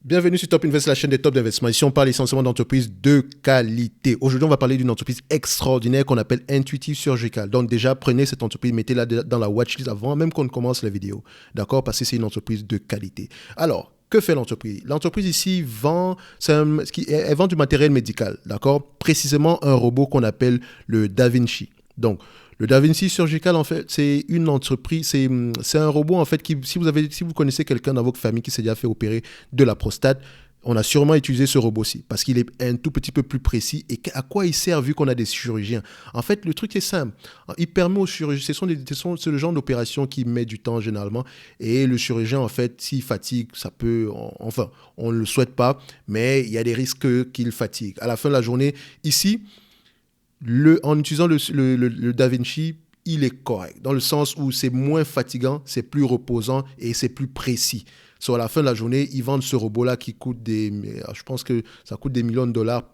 Bienvenue sur Top Invest, la chaîne des top d'investissement. Ici, on parle essentiellement d'entreprises de qualité. Aujourd'hui, on va parler d'une entreprise extraordinaire qu'on appelle Intuitive Surgical. Donc déjà, prenez cette entreprise, mettez-la dans la watchlist avant même qu'on ne commence la vidéo. D'accord? Parce que c'est une entreprise de qualité. Alors, que fait l'entreprise? L'entreprise ici vend, elle vend du matériel médical. D'accord? Précisément un robot qu'on appelle le Da Vinci. Donc, le Da Vinci Surgical, en fait, c'est une entreprise, c'est un robot, en fait, qui, si vous connaissez quelqu'un dans votre famille qui s'est déjà fait opérer de la prostate, on a sûrement utilisé ce robot-ci parce qu'il est un tout petit peu plus précis. Et à quoi il sert vu qu'on a des chirurgiens? En fait, le truc est simple. Il permet aux chirurgiens, c'est le genre d'opération qui met du temps généralement. Et le chirurgien, en fait, s'il fatigue, ça peut, enfin, on ne le souhaite pas, mais il y a des risques qu'il fatigue. À la fin de la journée, ici, en utilisant le Da Vinci, il est correct, dans le sens où c'est moins fatigant, c'est plus reposant et c'est plus précis. Sur la fin de la journée, ils vendent ce robot-là qui coûte je pense que ça coûte des millions de dollars,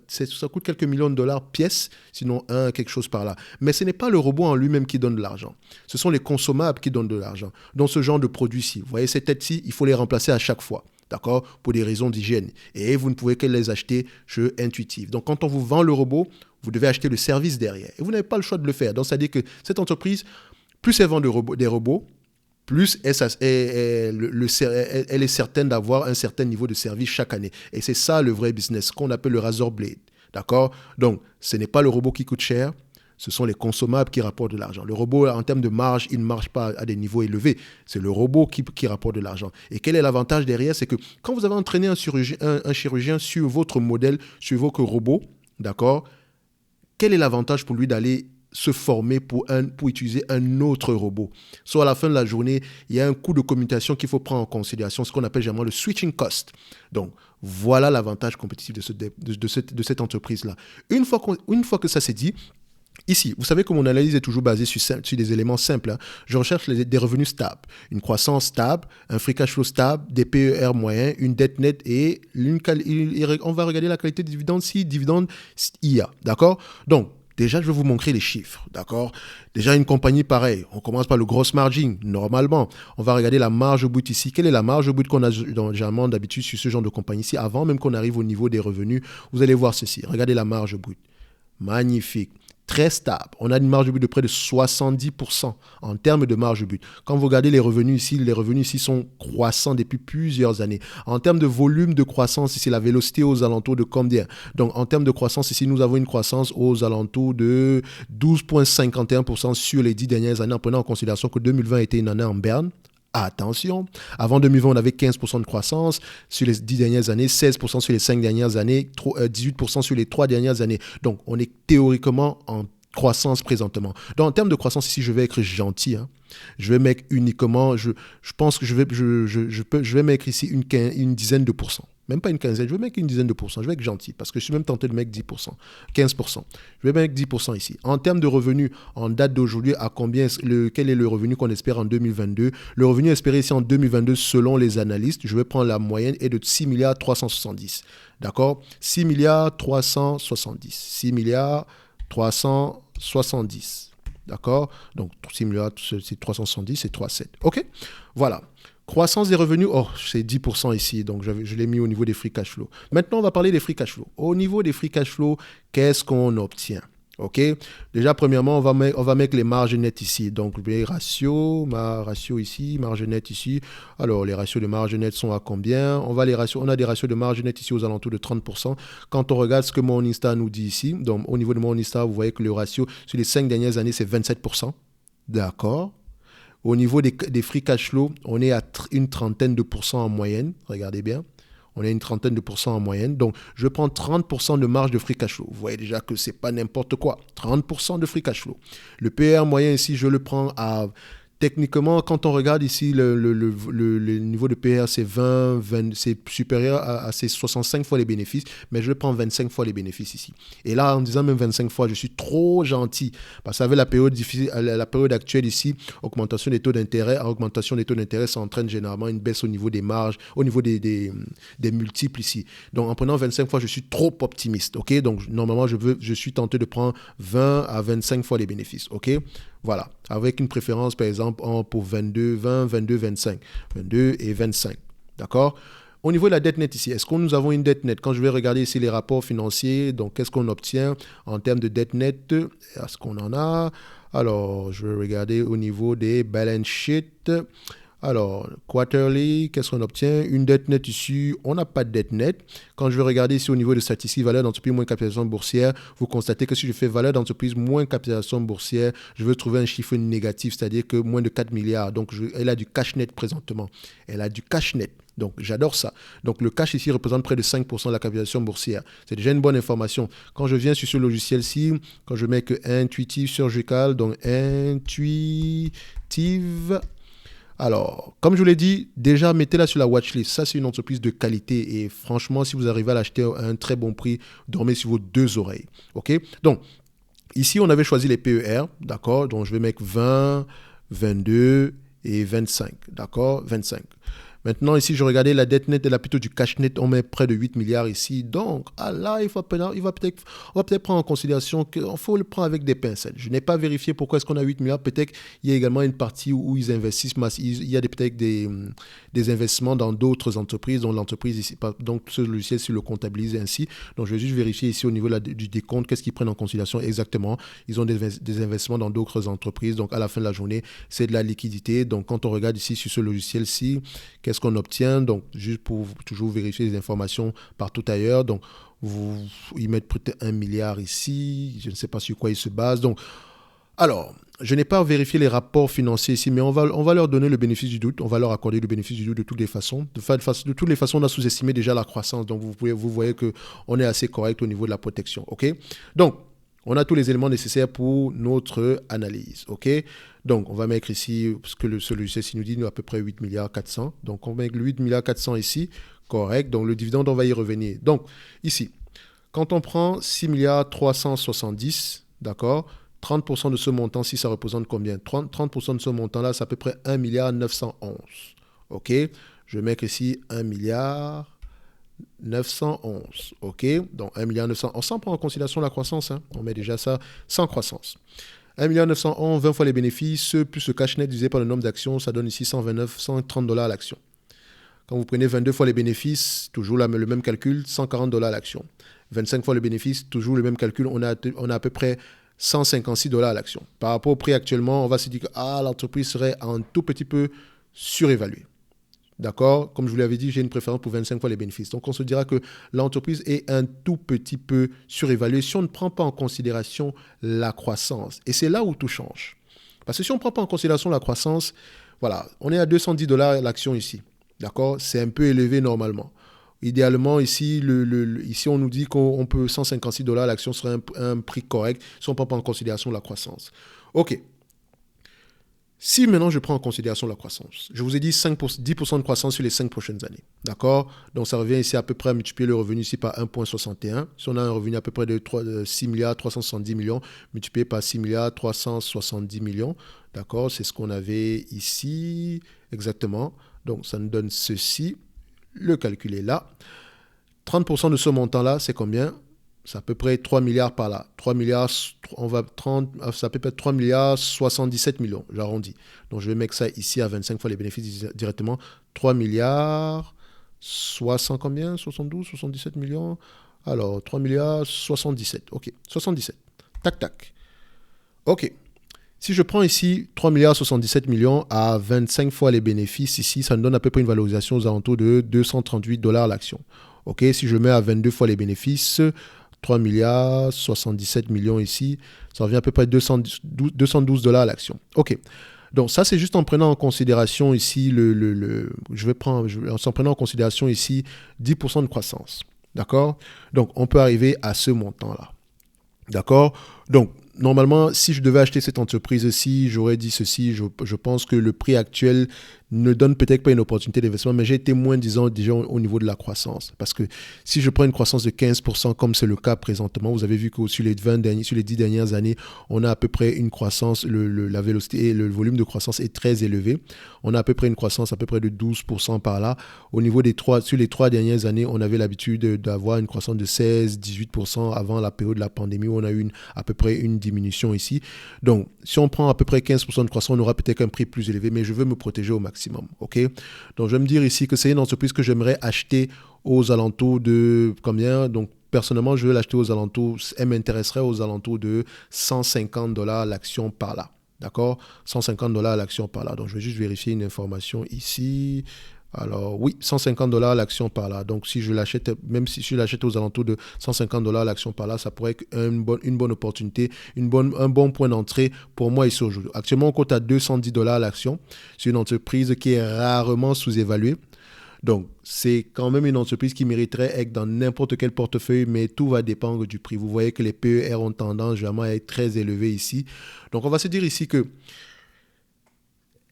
ça coûte quelques millions de dollars pièce, sinon quelque chose par là. Mais ce n'est pas le robot en lui-même qui donne de l'argent. Ce sont les consommables qui donnent de l'argent. Dans ce genre de produits-ci, vous voyez ces têtes-ci, il faut les remplacer à chaque fois. D'accord? Pour des raisons d'hygiène. Et vous ne pouvez que les acheter chez Intuitive. Donc, quand on vous vend le robot, vous devez acheter le service derrière. Et vous n'avez pas le choix de le faire. Donc, c'est-à-dire que cette entreprise, plus elle vend des robots, plus elle est certaine d'avoir un certain niveau de service chaque année. Et c'est ça le vrai business, qu'on appelle le razor blade. D'accord? Donc, ce n'est pas le robot qui coûte cher. Ce sont les consommables qui rapportent de l'argent. Le robot, en termes de marge, il ne marche pas à des niveaux élevés. C'est le robot qui rapporte de l'argent. Et quel est l'avantage derrière? C'est que quand vous avez entraîné un chirurgien sur votre modèle, sur votre robot, d'accord, quel est l'avantage pour lui d'aller se former pour utiliser un autre robot? Soit à la fin de la journée, il y a un coût de commutation qu'il faut prendre en considération, ce qu'on appelle généralement le switching cost. Donc, voilà l'avantage compétitif de cette entreprise-là. Une fois que ça s'est dit, ici, vous savez que mon analyse est toujours basée sur des éléments simples. Hein. Je recherche des revenus stables, une croissance stable, un free cash flow stable, des PER moyens, une dette nette et on va regarder la qualité des dividendes si dividende il y a. D'accord? Donc, déjà, je vais vous montrer les chiffres. D'accord? Déjà, une compagnie pareille, on commence par le gross margin. Normalement, on va regarder la marge brute ici. Quelle est la marge brute qu'on a généralement d'habitude sur ce genre de compagnie ici? Avant même qu'on arrive au niveau des revenus, vous allez voir ceci. Regardez la marge brute. Magnifique. Très stable. On a une marge brute de près de 70% en termes de marge brute. Quand vous regardez les revenus ici sont croissants depuis plusieurs années. En termes de volume de croissance, ici, la vélocité aux alentours de combien? Donc, en termes de croissance, ici, nous avons une croissance aux alentours de 12,51% sur les 10 dernières années, en prenant en considération que 2020 était une année en berne. Attention, avant 2020, on avait 15% de croissance sur les 10 dernières années, 16% sur les 5 dernières années, 18% sur les 3 dernières années. Donc, on est théoriquement en croissance présentement. Donc, en termes de croissance, ici, je vais être gentil. Hein. Je vais mettre uniquement, je pense que je vais mettre ici une dizaine de pourcents. Même pas une quinzaine, je vais mettre une dizaine de pourcents. Je vais être gentil parce que je suis même tenté de mettre 10%, 15%. Je vais mettre 10% ici. En termes de revenus, en date d'aujourd'hui, quel est le revenu qu'on espère en 2022? Le revenu espéré ici en 2022, selon les analystes, je vais prendre la moyenne, est de 6 milliards 370. D'accord? 6 milliards 370. 6 milliards 370. D'accord? Donc, 6 milliards, c'est 370, c'est 3,7. OK? Voilà. Croissance des revenus, c'est 10% ici, donc je l'ai mis au niveau des free cash flow. Maintenant, on va parler des free cash flow. Au niveau des free cash flow, qu'est-ce qu'on obtient? OK? Déjà, premièrement, on va mettre les marges nettes ici. Donc, les ratios, ratio ici, marge nette ici. Alors, les ratios de marge nette sont à combien? On a des ratios de marge nette ici aux alentours de 30%. Quand on regarde ce que Morningstar nous dit ici, donc au niveau de Morningstar, vous voyez que le ratio sur les 5 dernières années, c'est 27%. D'accord? Au niveau des free cash flow, on est à une trentaine de pourcents en moyenne. Regardez bien. On est à une trentaine de pourcents en moyenne. Donc, je prends 30% de marge de free cash flow. Vous voyez déjà que ce n'est pas n'importe quoi. 30% de free cash flow. Le PER moyen ici, je le prends à... Techniquement, quand on regarde ici, le niveau de PR, c'est 20, c'est supérieur à ces 65 fois les bénéfices, mais je prends 25 fois les bénéfices ici. Et là, en disant même 25 fois, je suis trop gentil, parce qu'avec la période actuelle ici, augmentation des taux d'intérêt, ça entraîne généralement une baisse au niveau des marges, au niveau des multiples ici. Donc, en prenant 25 fois, je suis trop optimiste, ok? Donc, normalement, je suis tenté de prendre 20 à 25 fois les bénéfices, ok? Voilà, avec une préférence, par exemple, pour 22, 20, 22, 25. 22 et 25, d'accord? au niveau de la dette nette ici, est-ce que nous avons une dette nette? Quand je vais regarder ici les rapports financiers, donc qu'est-ce qu'on obtient en termes de dette nette? Est-ce qu'on en a? Alors, je vais regarder au niveau des balance sheets. Alors, quarterly, qu'est-ce qu'on obtient? Une dette nette ici, on n'a pas de dette nette. Quand je vais regarder ici au niveau de statistiques, valeur d'entreprise moins capitalisation boursière, vous constatez que si je fais valeur d'entreprise moins capitalisation boursière, je veux trouver un chiffre négatif, c'est-à-dire que moins de 4 milliards. Donc, elle a du cash net présentement. Elle a du cash net. Donc, j'adore ça. Donc, le cash ici représente près de 5% de la capitalisation boursière. C'est déjà une bonne information. Quand je viens sur ce logiciel-ci, quand je mets que Intuitive Surgical, donc Intuitive. Alors, comme je vous l'ai dit, déjà, mettez-la sur la watchlist. Ça, c'est une entreprise de qualité. Et franchement, si vous arrivez à l'acheter à un très bon prix, dormez sur vos deux oreilles. OK? Donc, ici, on avait choisi les PER. D'accord? Donc, je vais mettre 20, 22 et 25. D'accord? 25. Maintenant, ici, je regardais la dette nette et là, plutôt du cash net, on met près de 8 milliards ici. Donc, là, on va peut-être prendre en considération qu'il faut le prendre avec des pincettes. Je n'ai pas vérifié pourquoi est-ce qu'on a 8 milliards. Peut-être qu'il y a également une partie où ils investissent. Il y a peut-être des investissements dans d'autres entreprises, dont l'entreprise ici. Donc, ce logiciel, si le comptabilise ainsi. Donc, je vais juste vérifier ici au niveau du décompte, qu'est-ce qu'ils prennent en considération exactement. Ils ont des investissements dans d'autres entreprises. Donc, à la fin de la journée, c'est de la liquidité. Donc, quand on regarde ici sur ce logiciel-ci, qu'est-ce qu'on obtient? Donc, juste pour toujours vérifier les informations partout ailleurs. Donc, ils mettent peut-être 1 milliard ici. Je ne sais pas sur quoi ils se basent. Donc, alors, je n'ai pas vérifié les rapports financiers ici, mais on va leur donner le bénéfice du doute. On va leur accorder le bénéfice du doute de toutes les façons. De toutes les façons, on a sous-estimé déjà la croissance. Donc, vous voyez qu'on est assez correct au niveau de la protection. OK? Donc, on a tous les éléments nécessaires pour notre analyse. OK? Donc, on va mettre ici, parce que ce logiciel nous dit à peu près 8 milliards 400. Donc, on met le 8 milliards 400 ici. Correct. Donc, le dividende, on va y revenir. Donc, ici, quand on prend 6 milliards 370, d'accord, 30% de ce montant-ci, ça représente combien? 30% de ce montant-là, c'est à peu près 1 milliard 911. OK? Je vais mettre ici 1 milliard 911. OK? Donc, 1 milliard 911. Sans prendre en considération la croissance. Hein. On met déjà ça sans croissance. 1 milliard 911, 20 fois les bénéfices, plus le cash net divisé par le nombre d'actions, ça donne ici 129, 130 $ l'action. Quand vous prenez 22 fois les bénéfices, toujours le même calcul, 140 $ l'action. 25 fois le bénéfice, toujours le même calcul, on a à peu près 156 $ l'action. Par rapport au prix actuellement, on va se dire que l'entreprise serait un tout petit peu surévaluée. D'accord? Comme je vous l'avais dit, j'ai une préférence pour 25 fois les bénéfices. Donc, on se dira que l'entreprise est un tout petit peu surévaluée si on ne prend pas en considération la croissance. Et c'est là où tout change. Parce que si on ne prend pas en considération la croissance, voilà, on est à 210 $ l'action ici. D'accord? C'est un peu élevé normalement. Idéalement, ici, ici on nous dit qu'on peut 156 $ l'action serait un prix correct si on ne prend pas en considération la croissance. OK. Si maintenant je prends en considération la croissance, je vous ai dit 10% de croissance sur les 5 prochaines années. D'accord? Donc ça revient ici à peu près à multiplier le revenu ici par 1,61. Si on a un revenu à peu près de 6 milliards 370 millions, multiplié par 6 milliards 370 millions. D'accord? C'est ce qu'on avait ici. Exactement. Donc ça nous donne ceci. Le calcul est là. 30% de ce montant-là, c'est combien? C'est à peu près 3 milliards par là. 3 milliards, ça peut être 3 milliards 77 millions, j'arrondis. Donc je vais mettre ça ici à 25 fois les bénéfices directement. 3 milliards 60 combien? 72, 77 millions. Alors 3 milliards 77. OK, 77. Tac, tac. OK. Si je prends ici 3 milliards 77 millions à 25 fois les bénéfices ici, ça me donne à peu près une valorisation aux alentours de 238 $ l'action. OK, si je mets à 22 fois les bénéfices, 3 milliards 77 millions ici, ça revient à peu près 212 $ l'action. OK. Donc ça, c'est juste en prenant en considération ici en prenant en considération ici 10% de croissance. D'accord? Donc on peut arriver à ce montant-là. D'accord? Donc normalement, si je devais acheter cette entreprise-ci, j'aurais dit ceci. Je pense que le prix actuel ne donne peut-être pas une opportunité d'investissement, mais j'ai été moins disant déjà au niveau de la croissance. Parce que si je prends une croissance de 15%, comme c'est le cas présentement, vous avez vu que sur les 10 dernières années, on a à peu près une croissance, la vélocité et le volume de croissance est très élevé. On a à peu près une croissance à peu près de 12% par là. Au niveau sur les 3 dernières années, on avait l'habitude d'avoir une croissance de 16-18% avant la période de la pandémie où on a eu à peu près une diminution ici. Donc, si on prend à peu près 15% de croissance, on aura peut-être un prix plus élevé, mais je veux me protéger au maximum. OK? Donc, je vais me dire ici que c'est une entreprise que j'aimerais acheter aux alentours de combien? Donc, personnellement, je vais l'acheter aux alentours, elle m'intéresserait aux alentours de $150 l'action par là. D'accord? $150 l'action par là. Donc, je vais juste vérifier une information ici. Alors, oui, $150 l'action par là. Donc, si je l'achète, même si je l'achète aux alentours de $150 l'action par là, ça pourrait être une bonne opportunité, un bon point d'entrée pour moi ici aujourd'hui. Actuellement, on cote à $210 l'action. C'est une entreprise qui est rarement sous-évaluée. Donc, c'est quand même une entreprise qui mériterait être dans n'importe quel portefeuille, mais tout va dépendre du prix. Vous voyez que les PER ont tendance vraiment à être très élevés ici. Donc, on va se dire ici que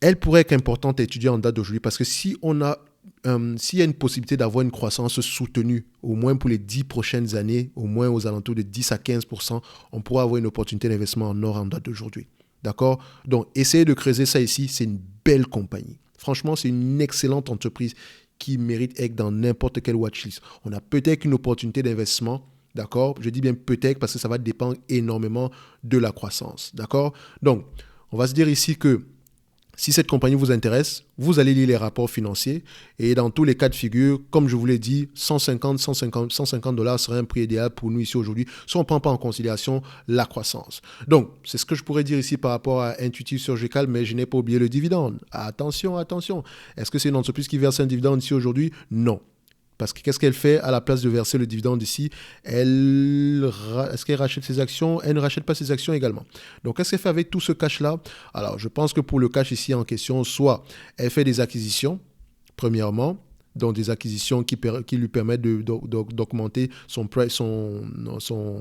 elle pourrait être importante à étudier en date d'aujourd'hui parce que s'il y a une possibilité d'avoir une croissance soutenue, au moins pour les 10 prochaines années, au moins aux alentours de 10 à 15%, on pourra avoir une opportunité d'investissement en or en date d'aujourd'hui. D'accord? Donc, essayez de creuser ça ici. C'est une belle compagnie. Franchement, c'est une excellente entreprise qui mérite d'être dans n'importe quelle watchlist. On a peut-être une opportunité d'investissement. D'accord? Je dis bien peut-être parce que ça va dépendre énormément de la croissance. D'accord? Donc, on va se dire ici que si cette compagnie vous intéresse, vous allez lire les rapports financiers et dans tous les cas de figure, comme je vous l'ai dit, $150 serait un prix idéal pour nous ici aujourd'hui si on ne prend pas en considération la croissance. Donc, c'est ce que je pourrais dire ici par rapport à Intuitive Surgical, mais je n'ai pas oublié le dividende. Attention, attention. Est-ce que c'est une entreprise qui verse un dividende ici aujourd'hui? Non. Parce que qu'est-ce qu'elle fait à la place de verser le dividende ici? Est-ce qu'elle rachète ses actions? Elle ne rachète pas ses actions également. Donc, qu'est-ce qu'elle fait avec tout ce cash-là? Alors, je pense que pour le cash ici en question, soit elle fait des acquisitions, premièrement, donc des acquisitions qui lui permettent d'augmenter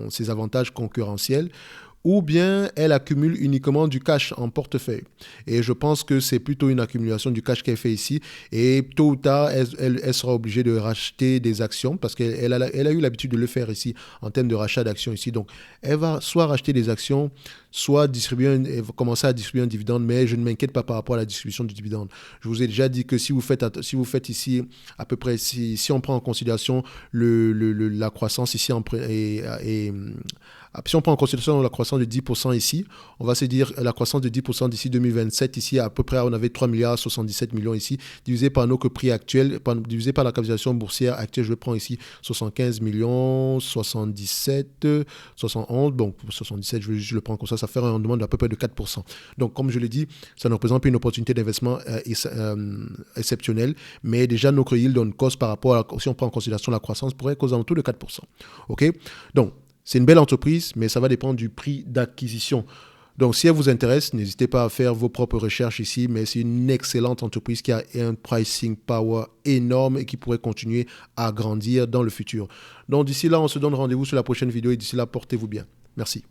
ses avantages concurrentiels, ou bien elle accumule uniquement du cash en portefeuille. Et je pense que c'est plutôt une accumulation du cash qu'elle fait ici. Et tôt ou tard, elle sera obligée de racheter des actions parce qu'elle a eu l'habitude de le faire ici en termes de rachat d'actions ici. Donc, elle va soit racheter des actions, soit commencer à distribuer un dividende, mais je ne m'inquiète pas par rapport à la distribution du dividende. Je vous ai déjà dit que si vous faites ici à peu près, si on prend en considération la croissance ici si on prend en considération la croissance de 10% ici, on va se dire la croissance de 10% d'ici 2027, ici à peu près on avait 3,77 milliards ici, divisé par nos prix actuels, divisé par la capitalisation boursière actuelle, je prends ici 75 millions, 77, 71, donc 77, je le prends comme ça fait un rendement d'à peu près de 4%. Donc comme je l'ai dit, ça ne représente pas une opportunité d'investissement exceptionnelle, mais déjà notre yield on cost par rapport si on prend en considération la croissance pourrait causer en tout de 4%. Ok? Donc, c'est une belle entreprise, mais ça va dépendre du prix d'acquisition. Donc, si elle vous intéresse, n'hésitez pas à faire vos propres recherches ici, mais c'est une excellente entreprise qui a un pricing power énorme et qui pourrait continuer à grandir dans le futur. Donc, d'ici là, on se donne rendez-vous sur la prochaine vidéo et d'ici là, portez-vous bien. Merci.